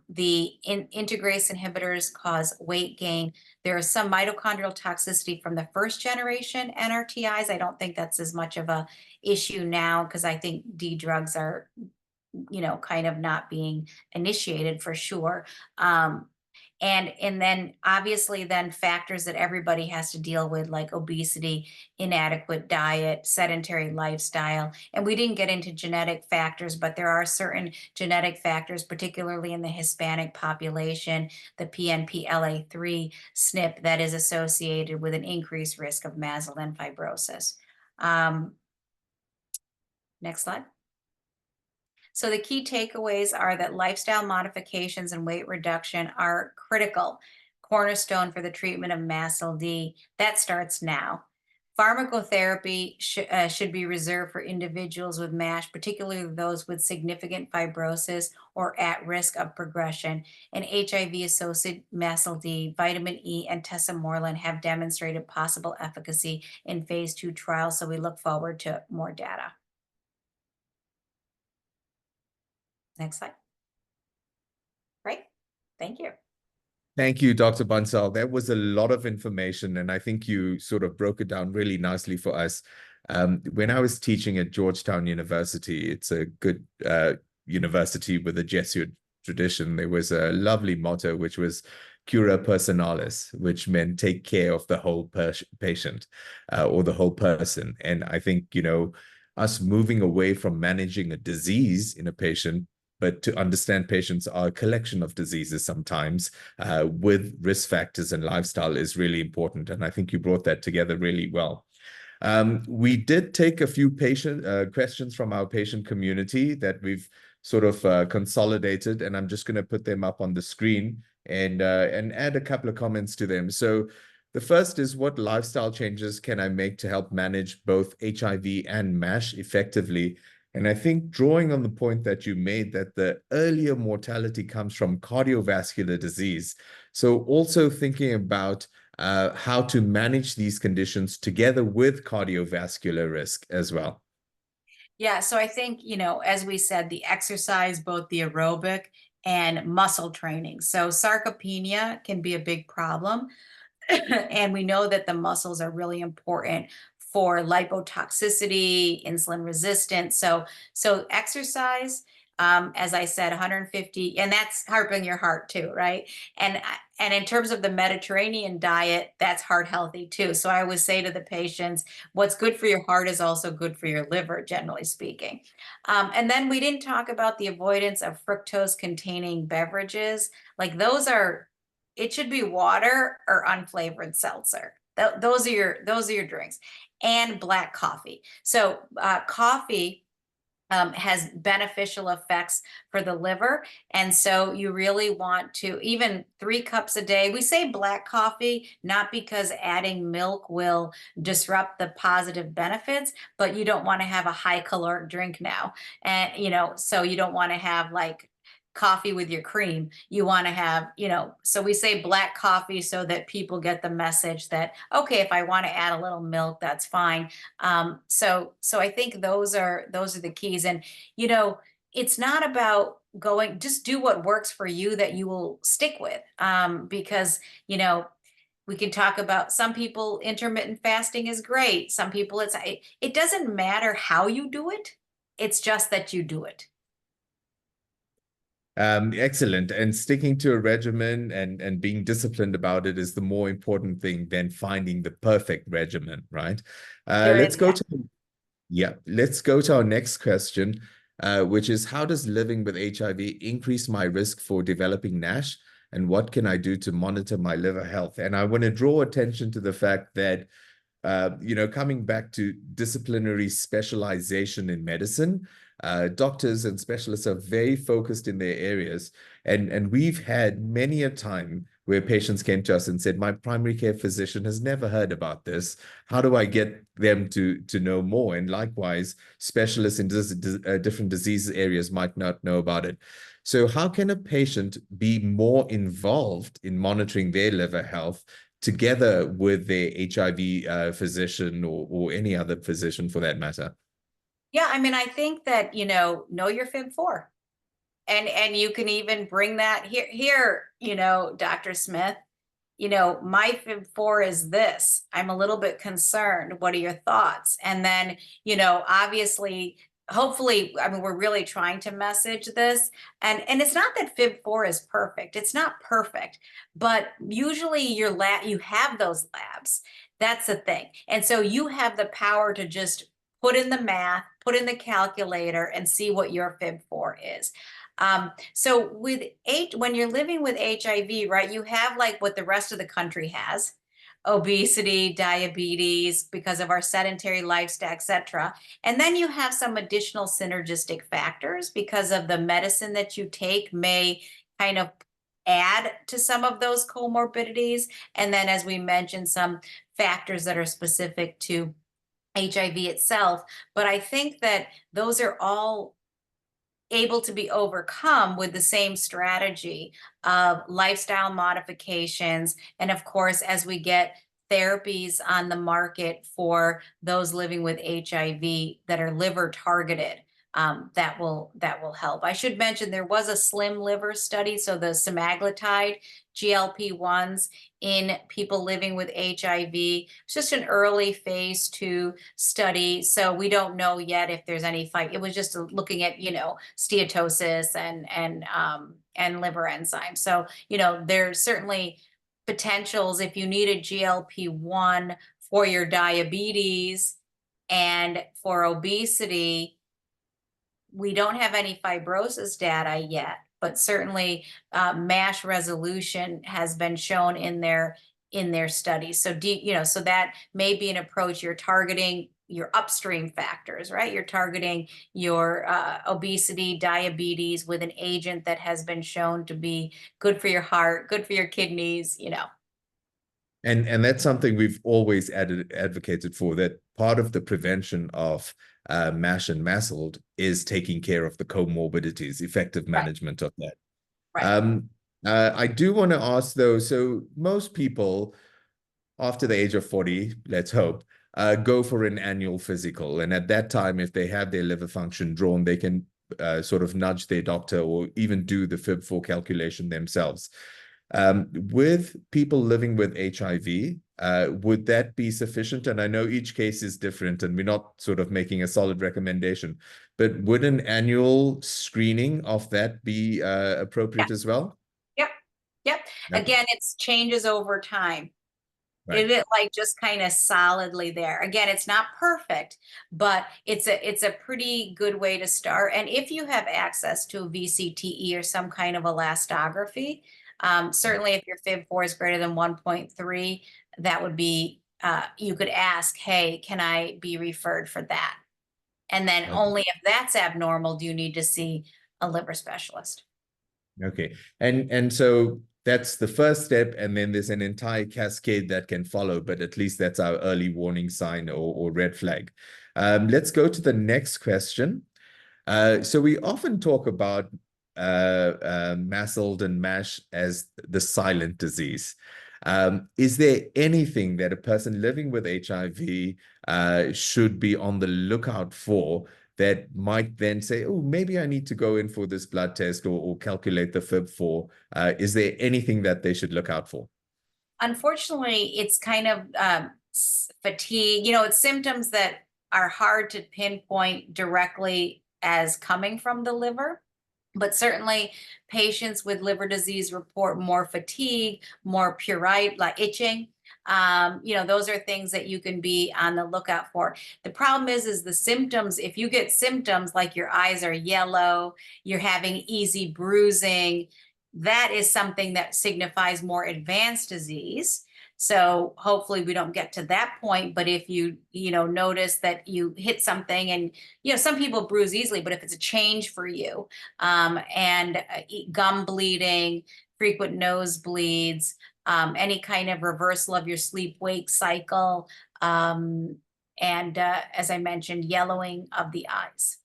[SPEAKER 3] The integrase inhibitors cause weight gain. There is some mitochondrial toxicity from the first generation NRTIs. I don't think that's as much of a issue now because I think D drugs are, kind of not being initiated for sure. And then obviously then factors that everybody has to deal with, like obesity, inadequate diet, sedentary lifestyle. And we didn't get into genetic factors, but there are certain genetic factors, particularly in the Hispanic population, the PNPLA3 SNP, that is associated with an increased risk of Maslin fibrosis. Next slide. So the key takeaways are that lifestyle modifications and weight reduction are critical, cornerstone for the treatment of MASLD. That starts now. Pharmacotherapy should be reserved for individuals with MASH, particularly those with significant fibrosis or at risk of progression. And HIV-associated MASLD, vitamin E, and tesamorelin have demonstrated possible efficacy in phase 2 trials, so we look forward to more data. Next slide. Great. Thank you.
[SPEAKER 2] Thank you, Dr. Bansal. That was a lot of information, and I think you sort of broke it down really nicely for us. When I was teaching at Georgetown University, it's a good university with a Jesuit tradition. There was a lovely motto, which was cura personalis, which meant take care of the whole patient or the whole person. And I think, us moving away from managing a disease in a patient, but to understand patients are a collection of diseases sometimes with risk factors and lifestyle is really important. And I think you brought that together really well. We did take a few questions from our patient community that we've sort of consolidated, and I'm just going to put them up on the screen and add a couple of comments to them. So the first is, what lifestyle changes can I make to help manage both HIV and MASH effectively? And I think drawing on the point that you made, that the earlier mortality comes from cardiovascular disease. So also thinking about how to manage these conditions together with cardiovascular risk as well.
[SPEAKER 3] Yeah, so I think, as we said, the exercise, both the aerobic and muscle training. So sarcopenia can be a big problem. And we know that the muscles are really important for lipotoxicity, insulin resistance. So exercise, as I said, 150, and that's harping your heart too, right? And in terms of the Mediterranean diet, that's heart healthy too. So I always say to the patients, what's good for your heart is also good for your liver, generally speaking. And then we didn't talk about the avoidance of fructose containing beverages. Like it should be water or unflavored seltzer. Those are your drinks, and black coffee. So coffee has beneficial effects for the liver. And so you really want to, even 3 cups a day. We say black coffee, not because adding milk will disrupt the positive benefits, but you don't want to have a high caloric drink now. And, so you don't want to have like coffee with your cream. You want to have, so we say black coffee so that people get the message that, okay, if I want to add a little milk, that's fine. So I think those are the keys. And, it's not about just do what works for you that you will stick with. Because, we can talk about, some people, intermittent fasting is great. Some people, it doesn't matter how you do it. It's just that you do it.
[SPEAKER 2] Excellent. And sticking to a regimen and being disciplined about it is the more important thing than finding the perfect regimen, right? Let's go to our next question, which is, how does living with HIV increase my risk for developing NASH? and what can I do to monitor my liver health? And I want to draw attention to the fact that coming back to disciplinary specialization in medicine, doctors and specialists are very focused in their areas. And we've had many a time where patients came to us and said, my primary care physician has never heard about this. How do I get them to know more? And likewise, specialists in different disease areas might not know about it. So how can a patient be more involved in monitoring their liver health together with their HIV physician or any other physician for that matter?
[SPEAKER 3] Yeah, I mean, I think that, know your FIB4. And you can even bring that here, Dr. Smith, my FIB4 is this. I'm a little bit concerned. What are your thoughts? And then, obviously, hopefully, I mean, we're really trying to message this. And it's not that FIB4 is perfect. It's not perfect, but usually you have those labs. That's the thing. And so you have the power to just put in the math, put in the calculator, and see what your FIB4 is. So when you're living with HIV, right, you have like what the rest of the country has: obesity, diabetes, because of our sedentary lifestyle, etc. And then you have some additional synergistic factors because of the medicine that you take may kind of add to some of those comorbidities. And then, as we mentioned, some factors that are specific to HIV itself. But I think that those are all able to be overcome with the same strategy of lifestyle modifications. And of course, as we get therapies on the market for those living with HIV that are liver targeted, that will help. I should mention there was a slim liver study, so the semaglutide GLP-1s in people living with HIV. It's just an early phase 2 study, so we don't know yet if there's any fight. It was just looking at steatosis and liver enzymes. So there's certainly potentials if you need a GLP-1 for your diabetes and for obesity. We don't have any fibrosis data yet, but certainly MASH resolution has been shown in their studies. So so that may be an approach. You're targeting your upstream factors, right? You're targeting your obesity, diabetes with an agent that has been shown to be good for your heart, good for your kidneys,
[SPEAKER 2] And that's something we've always advocated for, that part of the prevention of MASH and MASLD is taking care of the comorbidities, effective management of that.
[SPEAKER 3] Right.
[SPEAKER 2] I do want to ask though, so most people after the age of 40, let's hope, go for an annual physical. And at that time, if they have their liver function drawn, they can sort of nudge their doctor or even do the FIB4 calculation themselves. With people living with HIV, would that be sufficient? And I know each case is different and we're not sort of making a solid recommendation, but would an annual screening of that be appropriate as well?
[SPEAKER 3] Yep.
[SPEAKER 2] Okay.
[SPEAKER 3] Again, it's changes over time.
[SPEAKER 2] Right.
[SPEAKER 3] Is it like just kind of solidly there? Again, it's not perfect, but it's a pretty good way to start. And if you have access to a VCTE or some kind of elastography, certainly if your FIB4 is greater than 1.3, that would be, you could ask, hey, can I be referred for that? And then only if that's abnormal do you need to see a liver specialist.
[SPEAKER 2] Okay. And so that's the first step, and then there's an entire cascade that can follow, but at least that's our early warning sign or red flag. Let's go to the next question. So we often talk about MASLD and MASH as the silent disease. Is there anything that a person living with HIV should be on the lookout for that might then say, oh, maybe I need to go in for this blood test or calculate the FIB4? Is there anything that they should look out for?
[SPEAKER 3] Unfortunately, it's kind of fatigue. It's symptoms that are hard to pinpoint directly as coming from the liver. But certainly patients with liver disease report more fatigue, more prurite, like itching. Those are things that you can be on the lookout for. The problem is the symptoms. If you get symptoms like your eyes are yellow, you're having easy bruising, that is something that signifies more advanced disease. So hopefully we don't get to that point, but if you notice that you hit something, and some people bruise easily, but if it's a change for you, and gum bleeding, frequent nosebleeds, any kind of reversal of your sleep-wake cycle, and as I mentioned, yellowing of the eyes.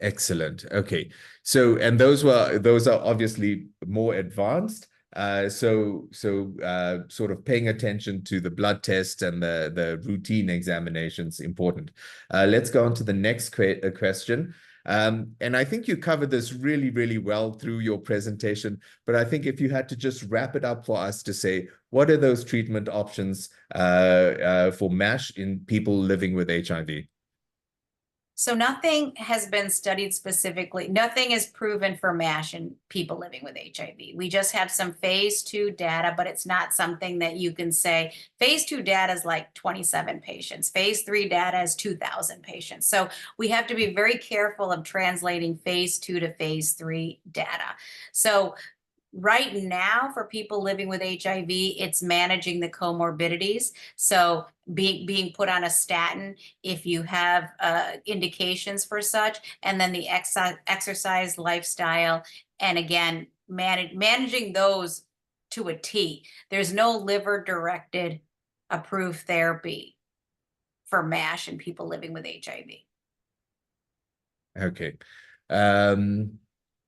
[SPEAKER 2] Excellent. Okay. So, and those are obviously more advanced. Sort of paying attention to the blood test and the routine examinations important. Let's go on to the next question. And I think you covered this really, really well through your presentation, but I think if you had to just wrap it up for us to say, what are those treatment options for MASH in people living with HIV?
[SPEAKER 3] So nothing has been studied specifically. Nothing is proven for MASH in people living with HIV. We just have some phase 2 data, but it's not something that you can say. Phase 2 data is like 27 patients. Phase 3 data is 2,000 patients. So we have to be very careful of translating phase 2 to phase 3 data. So right now, for people living with HIV, it's managing the comorbidities. So being put on a statin if you have indications for such, and then the exercise lifestyle, and again, managing those to a T. There's no liver-directed approved therapy for MASH in people living with HIV.
[SPEAKER 2] Okay.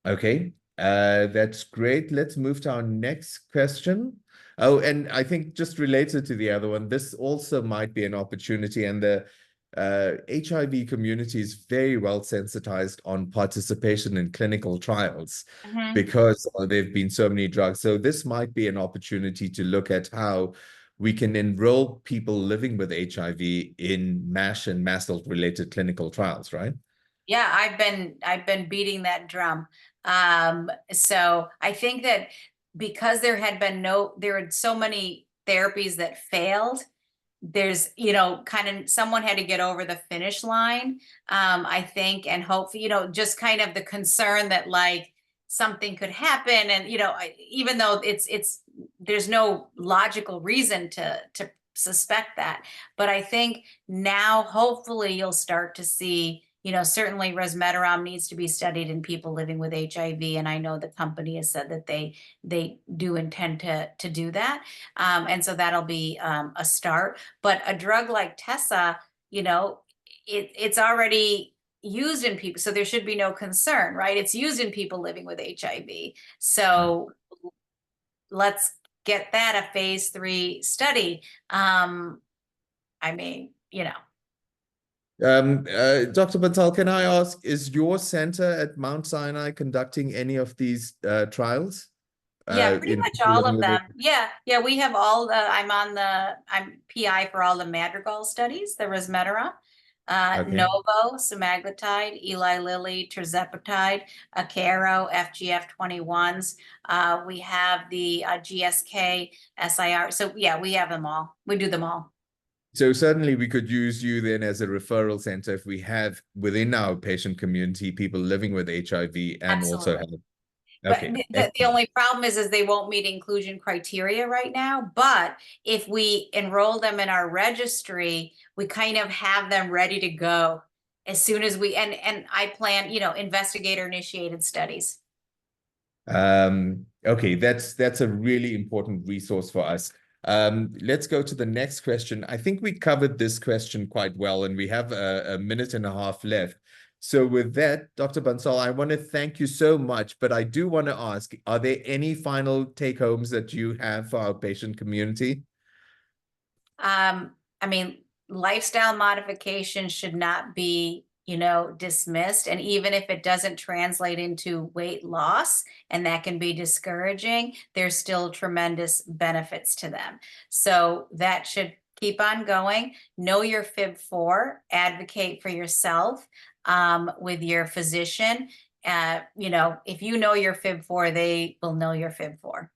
[SPEAKER 2] Okay. That's great. Let's move to our next question. Oh, and I think just related to the other one, this also might be an opportunity, and the HIV community is very well sensitized on participation in clinical trials because there have been so many drugs. So this might be an opportunity to look at how we can enroll people living with HIV in MASH and mast cell related clinical trials, right?
[SPEAKER 3] Yeah, I've been beating that drum. So I think that because there were so many therapies that failed, there's, kind of someone had to get over the finish line, I think, and hopefully, just kind of the concern that like something could happen. And, even though there's no logical reason to suspect that, but I think now hopefully you'll start to see, certainly resmetirom needs to be studied in people living with HIV, and I know the company has said that they do intend to do that, and so that'll be a start. But a drug like Tessa, it's already used in people, so there should be no concern, right? It's used in people living with HIV, so let's get that a phase 3 study. I mean,
[SPEAKER 2] Dr. Bansal, can I ask, is your center at Mount Sinai conducting any of these trials?
[SPEAKER 3] Yeah, pretty much all of them. Yeah, we have all the, I'm PI for all the Madrigal studies, the resmetirom, Novo, semaglutide, Eli Lilly, tirzepatide, Akero, FGF21s. We have the GSK, SIR. So yeah, we have them all. We do them all.
[SPEAKER 2] So certainly we could use you then as a referral center if we have within our patient community people living with HIV and
[SPEAKER 3] Absolutely.
[SPEAKER 2] also have.
[SPEAKER 3] Okay. But the only problem is they won't meet inclusion criteria right now. But if we enroll them in our registry, we kind of have them ready to go as soon as we, and I plan, investigator initiated studies.
[SPEAKER 2] Okay, that's a really important resource for us. Let's go to the next question. I think we covered this question quite well, and we have a minute and a half left. So with that, Dr. Bansal, I want to thank you so much, but I do want to ask, are there any final take-homes that you have for our patient community?
[SPEAKER 3] I mean, lifestyle modification should not be, dismissed. And even if it doesn't translate into weight loss, and that can be discouraging, there's still tremendous benefits to them. So that should keep on going. Know your FIB4, advocate for yourself with your physician. If you know your FIB4, they will know your FIB4.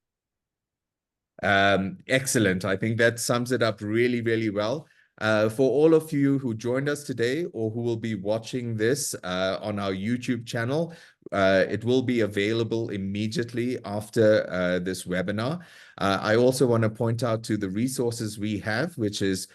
[SPEAKER 2] Excellent. I think that sums it up really, really well. For all of you who joined us today or who will be watching this on our YouTube channel, it will be available immediately after this webinar. I also want to point out to the resources we have, which is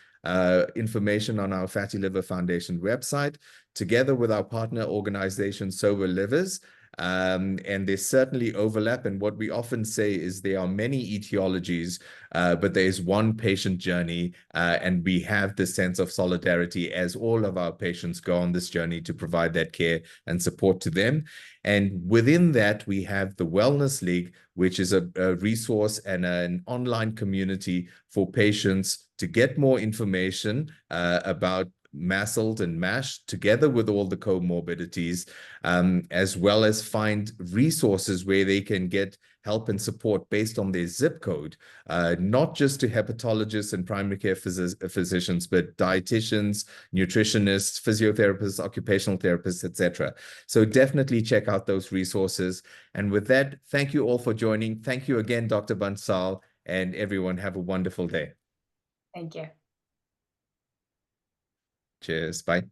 [SPEAKER 2] information on our Fatty Liver Foundation website, together with our partner organization, Sober Livers. And there's certainly overlap. And what we often say is there are many etiologies, but there is one patient journey, and we have this sense of solidarity as all of our patients go on this journey to provide that care and support to them. And within that, we have the Wellness League, which is a resource and an online community for patients to get more information about MASLD and MASH, together with all the comorbidities, as well as find resources where they can get help and support based on their zip code, not just to hepatologists and primary care physicians, but dietitians, nutritionists, physiotherapists, occupational therapists, etc. So definitely check out those resources. And with that, thank you all for joining. Thank you again, Dr. Bansal, and everyone have a wonderful day.
[SPEAKER 3] Thank you.
[SPEAKER 2] Cheers. Bye.